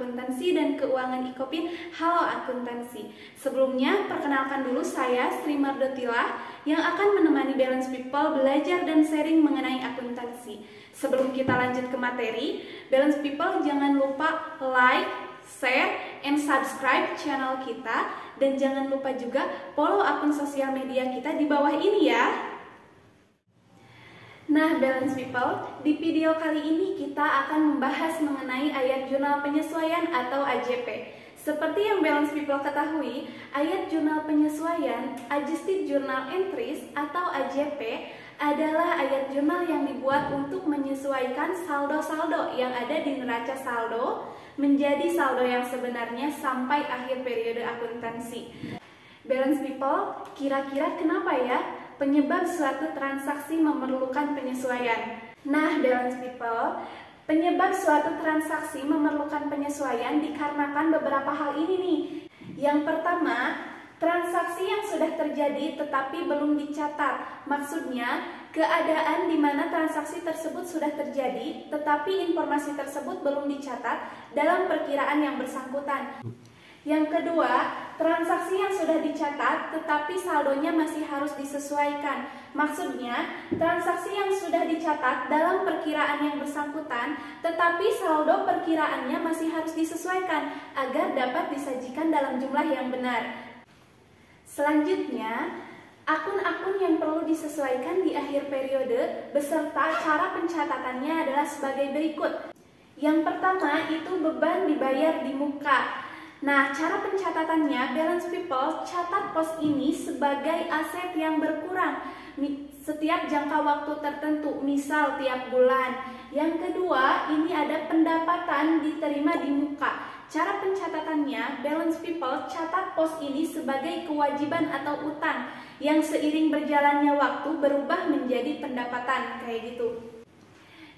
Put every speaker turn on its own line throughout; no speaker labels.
Akuntansi dan Keuangan Ikopin. Halo akuntansi. Sebelumnya, perkenalkan dulu saya Sri Mardotila yang akan menemani Balance People belajar dan sharing mengenai akuntansi. Sebelum kita lanjut ke materi, Balance People jangan lupa like, share, and subscribe channel kita, dan jangan lupa juga follow akun sosial media kita di bawah ini ya. Nah, Balance People, di video kali ini kita akan membahas mengenai ayat jurnal penyesuaian atau AJP. Seperti yang Balance People ketahui, ayat jurnal penyesuaian, Adjusted Journal Entries atau AJP, adalah ayat jurnal yang dibuat untuk menyesuaikan saldo-saldo yang ada di neraca saldo menjadi saldo yang sebenarnya sampai akhir periode akuntansi. Balance People, kira-kira kenapa ya penyebab suatu transaksi memerlukan penyesuaian? Nah, Balance People, penyebab suatu transaksi memerlukan penyesuaian dikarenakan beberapa hal ini nih. Yang pertama, transaksi yang sudah terjadi tetapi belum dicatat. Maksudnya, keadaan di mana transaksi tersebut sudah terjadi tetapi informasi tersebut belum dicatat dalam perkiraan yang bersangkutan. Yang kedua, transaksi yang sudah dicatat tetapi saldonya masih harus disesuaikan. Maksudnya, transaksi yang sudah dicatat dalam perkiraan yang bersangkutan tetapi saldo perkiraannya masih harus disesuaikan agar dapat disajikan dalam jumlah yang benar. Selanjutnya, akun-akun yang perlu disesuaikan di akhir periode beserta cara pencatatannya adalah sebagai berikut. Yang pertama itu beban dibayar di muka. Nah, cara pencatatannya, Balance People, catat pos ini sebagai aset yang berkurang setiap jangka waktu tertentu, misal tiap bulan. Yang kedua, ini ada pendapatan diterima di muka. Cara pencatatannya, Balance People, catat pos ini sebagai kewajiban atau utang yang seiring berjalannya waktu berubah menjadi pendapatan, kayak gitu.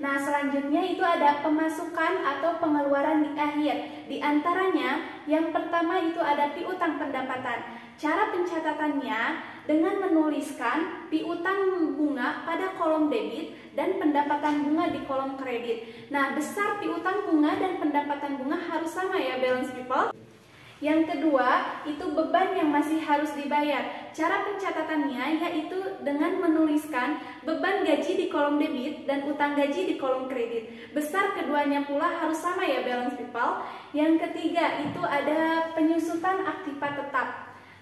Nah, selanjutnya itu ada pemasukan atau pengeluaran di akhir. Di antaranya, yang pertama itu ada piutang pendapatan. Cara pencatatannya dengan menuliskan piutang bunga pada kolom debit dan pendapatan bunga di kolom kredit. Nah, besar piutang bunga dan pendapatan bunga harus sama ya, Balance People. Yang kedua, itu beban yang masih harus dibayar. Cara pencatatannya yaitu dengan menuliskan beban gaji di kolom debit dan utang gaji di kolom kredit. Besar keduanya pula harus sama ya, Balance People. Yang ketiga, itu ada penyusutan aktiva tetap.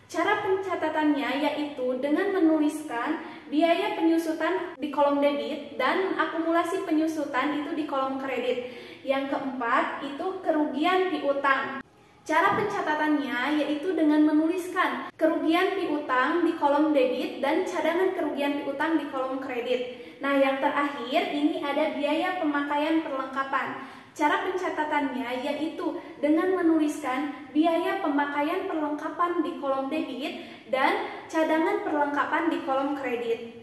Cara pencatatannya yaitu dengan menuliskan biaya penyusutan di kolom debit dan akumulasi penyusutan itu di kolom kredit. Yang keempat, itu kerugian piutang. Cara pencatatannya yaitu dengan menuliskan kerugian piutang di kolom debit dan cadangan kerugian piutang di kolom kredit. Nah, yang terakhir ini ada biaya pemakaian perlengkapan. Cara pencatatannya yaitu dengan menuliskan biaya pemakaian perlengkapan di kolom debit dan cadangan perlengkapan di kolom kredit.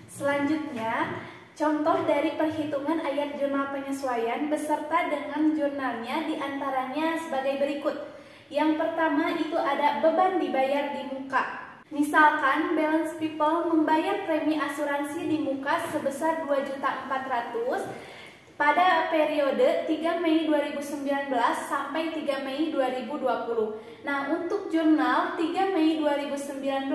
Selanjutnya, contoh dari perhitungan ayat jurnal penyesuaian beserta dengan jurnalnya diantaranya sebagai berikut. Yang pertama itu ada beban dibayar di muka. Misalkan Balance People membayar premi asuransi di muka sebesar 2.400.000 pada periode 3 Mei 2019 sampai 3 Mei 2020. Nah, untuk jurnal 3 Mei 2019,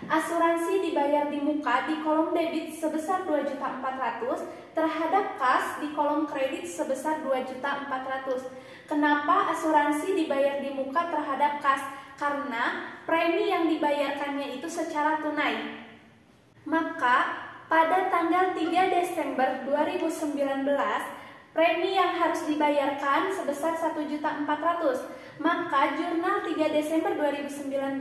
asuransi dibayar di muka di kolom debit sebesar 2.400.000 terhadap kas di kolom kredit sebesar 2.400.000. Kenapa asuransi dibayar di muka terhadap kas? Karena premi yang dibayarkannya itu secara tunai. Maka pada tanggal 3 Desember 2019, premi yang harus dibayarkan sebesar 1.400.000. Maka jurnal 3 Desember 2019,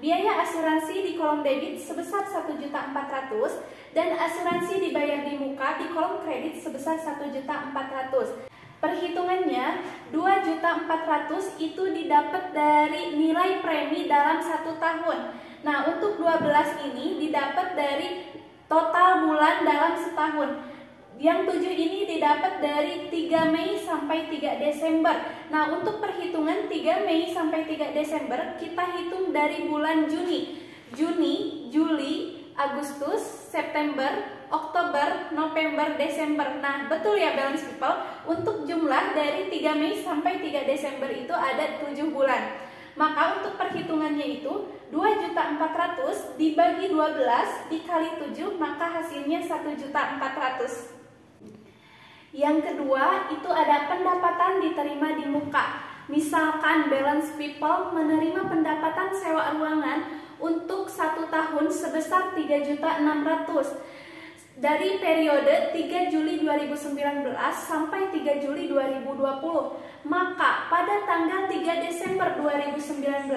biaya asuransi di kolom debit sebesar 1.400.000 dan asuransi dibayar di muka di kolom kredit sebesar 1.400.000. Perhitungannya, 2.400.000 itu didapat dari nilai premi dalam 1 tahun. Nah, untuk 12 ini didapat dari total bulan dalam setahun. Yang 7 ini didapat dari 3 Mei sampai 3 Desember. Nah, untuk perhitungan 3 Mei sampai 3 Desember, kita hitung dari bulan Juni. Juni, Juli, Agustus, September, Oktober, November, Desember. Nah, betul ya Balance People, untuk jumlah dari 3 Mei sampai 3 Desember itu ada 7 bulan. Maka untuk perhitungannya itu 2.400.000 dibagi 12 dikali 7, maka hasilnya 1.400.000. Yang kedua itu ada pendapatan diterima di muka. Misalkan balance people menerima pendapatan sewa ruangan untuk 1 tahun sebesar 3.600.000 dari periode 3 Juli 2019 sampai 3 Juli 2020. Maka pada tanggal 3 Desember 2019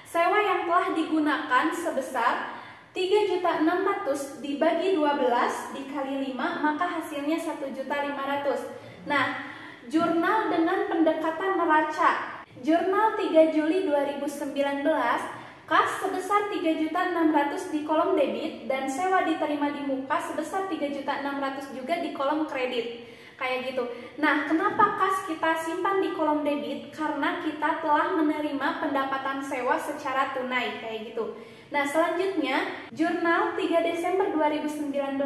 sewa yang telah digunakan sebesar 3.600.000 dibagi 12 dikali 5, maka hasilnya 1.500.000. Nah, jurnal dengan pendekatan neraca. Jurnal 3 Juli 2019, kas sebesar 3.600.000 di kolom debit dan sewa diterima di muka sebesar 3.600.000 juga di kolom kredit. Kayak gitu. Nah, kenapa kas kita simpan di kolom debit? Karena kita telah menerima pendapatan sewa secara tunai, kayak gitu. Nah, selanjutnya, jurnal 3 Desember 2019,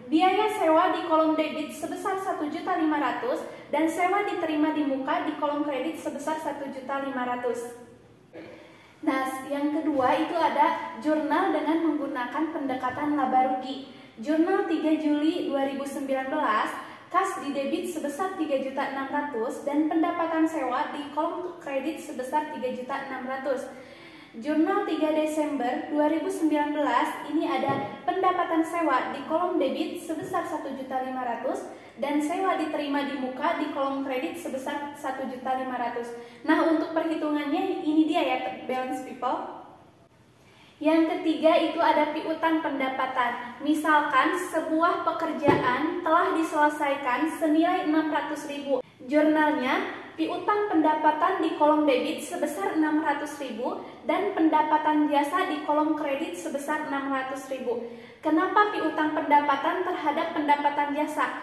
biaya sewa di kolom debit sebesar 1.500.000 dan sewa diterima di muka di kolom kredit sebesar 1.500.000. Nah, yang kedua itu ada jurnal dengan menggunakan pendekatan laba rugi. Jurnal 3 Juli 2019, kas di debit sebesar 3.600.000 dan pendapatan sewa di kolom kredit sebesar 3.600.000. Jurnal 3 Desember 2019 ini ada pendapatan sewa di kolom debit sebesar 1.500.000 dan sewa diterima di muka di kolom kredit sebesar 1.500.000. Nah, untuk perhitungannya ini dia ya balance people. Yang ketiga itu ada piutang pendapatan. Misalkan sebuah pekerjaan telah diselesaikan senilai 600.000. Jurnalnya piutang pendapatan di kolom debit sebesar 600.000 dan pendapatan jasa di kolom kredit sebesar 600.000. Kenapa piutang pendapatan terhadap pendapatan jasa?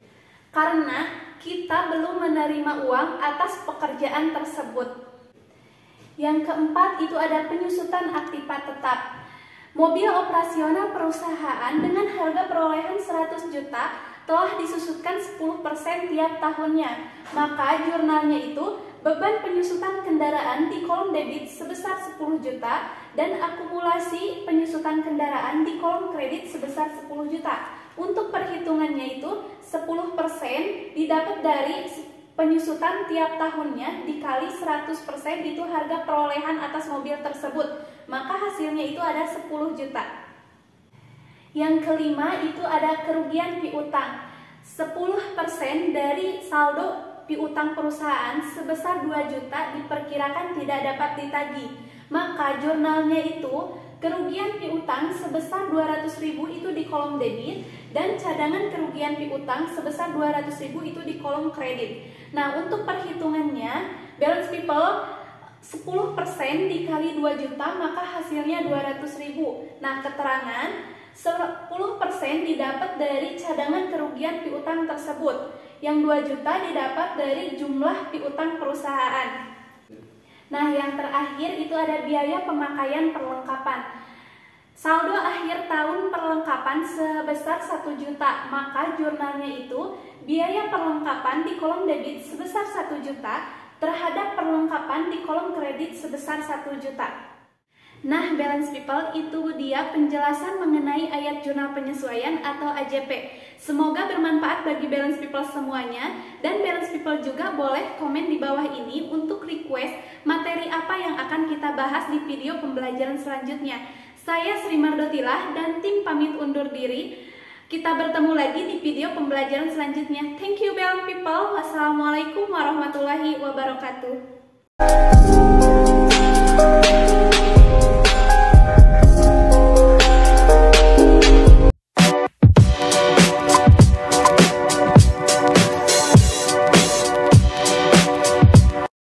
Karena kita belum menerima uang atas pekerjaan tersebut. Yang keempat itu ada penyusutan aktiva tetap. Mobil operasional perusahaan dengan harga perolehan 100 juta telah disusutkan 10% tiap tahunnya. Maka jurnalnya itu beban penyusutan kendaraan di kolom debit sebesar 10 juta dan akumulasi penyusutan kendaraan di kolom kredit sebesar 10 juta. Untuk perhitungannya itu 10% didapat dari penyusutan tiap tahunnya dikali 100% itu harga perolehan atas mobil tersebut. Maka hasilnya itu ada 10 juta. Yang kelima itu ada kerugian piutang. 10% dari saldo piutang perusahaan sebesar 2 juta diperkirakan tidak dapat ditagih. Maka jurnalnya itu kerugian piutang sebesar 200.000 itu di kolom debit dan cadangan kerugian piutang sebesar 200.000 itu di kolom kredit. Nah, untuk perhitungannya balance people 10% dikali 2 juta maka hasilnya 200.000. Nah, keterangan 10% didapat dari cadangan kerugian piutang tersebut. Yang 2 juta didapat dari jumlah piutang perusahaan. Nah, yang terakhir itu ada biaya pemakaian perlengkapan. Saldo akhir tahun perlengkapan sebesar 1 juta, maka jurnalnya itu biaya perlengkapan di kolom debit sebesar 1 juta terhadap perlengkapan di kolom kredit sebesar 1 juta. Nah, balance people, itu dia penjelasan mengenai ayat jurnal penyesuaian atau AJP. Semoga bermanfaat bagi balance people semuanya, dan balance people juga boleh komen di bawah ini untuk request materi apa yang akan kita bahas di video pembelajaran selanjutnya. Saya Sri Mardotilah dan tim pamit undur diri. Kita bertemu lagi di video pembelajaran selanjutnya. Thank you balance people. Wassalamualaikum warahmatullahi wabarakatuh.